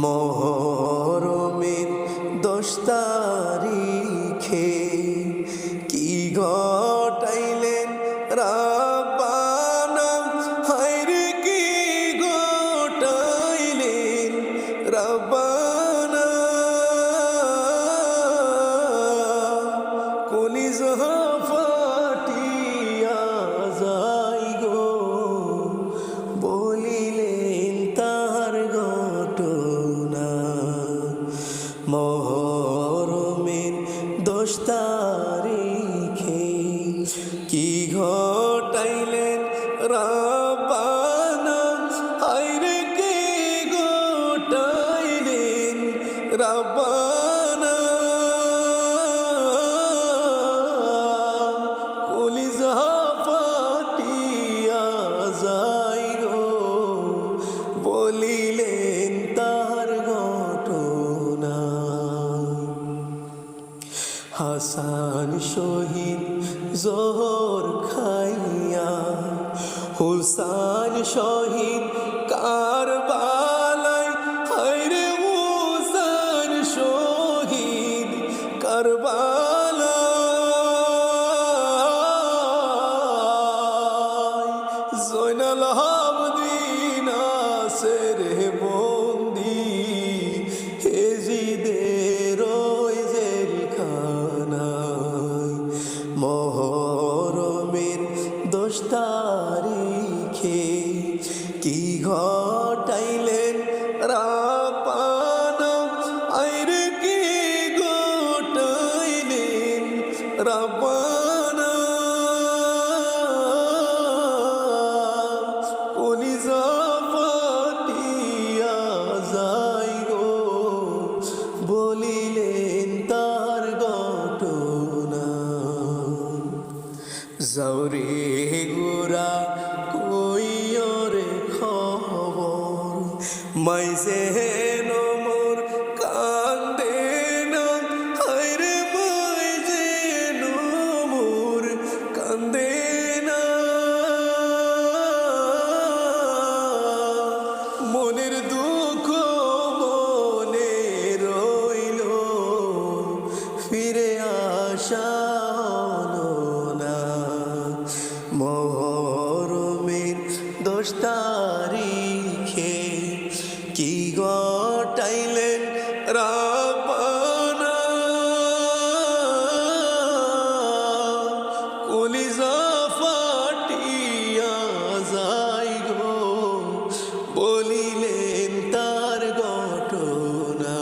মোহরমের 10 তারিখে কি ঘটাইলেন রাব্বানা, হায়রে কি ঘটাইলেন রাব্বানা। কলিজা ফাটিয়া যায় গো, বলিলেন তার ঘটনা। মোহরমের 10 তারিখে কি ঘটাইলেন রাব্বানা, হায়রে কি ঘটাইলেন রাব্বানা। কলিজা ফাটিয়া যায় গো, বলিলেন তার ঘটনা। হাসান শহীদ জোহর খাইয়া, হুসান শহীদ কারবালায়, হায়রে হুসান শহীদ কারবালায়। জয়নাল আবেদিন নাসের বন্দি, এজিদের ওই জেলখানায়। মোহরমের 10 তারিখে কি ঘটাইলেন রাব্বানা, আইরে কি ঘটাইলেন রাব্বানা। কলিজা ফাটিয়া যায় গো, বলিলেন তার ঘটনা। যাওরে গোরা কইরে খবর, মাইজে নমর কান্দে না, হায়রে মাইজে নমর কান্দে না। মনের দুঃখ মনে রইল, ফিরে আসা হলো না। মোহরমের 10 তারিখে কি ঘটাইলেন রাব্বানা, কলিজা ফাটিয়া যায় গো, বলিলেন তার ঘটনা।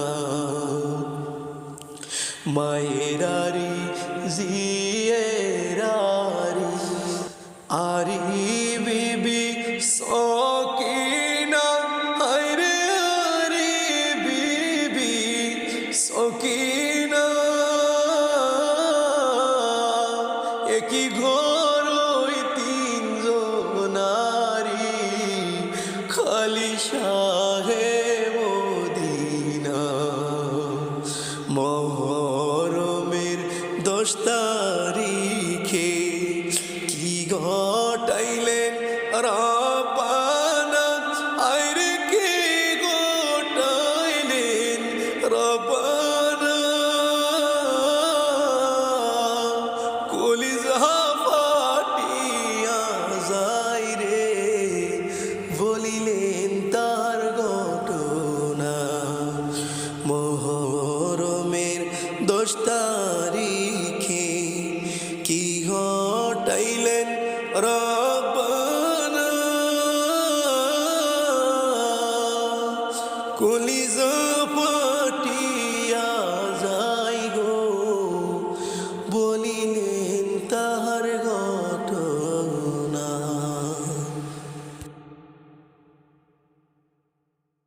মায়েরারি জিয়েরারি আরি বিবি সকিনা, হায়রে আরি বিবি সকিনা। একই ঘর ওই 3 জনারি, খালি শাহে মদিনা। মোহরমের 10 তারিখে কি ঘটাইলেন রাব্বানা, আইরে কি ঘটাইলেন রাব্বানা। কলিজা ফাটিয়া যায় রে, বলিলেন তার ঘটনা। মোহরমের 10 তারিখে কি ঘটাইলেন রাব্বানা, কলিজা ফাটিয়া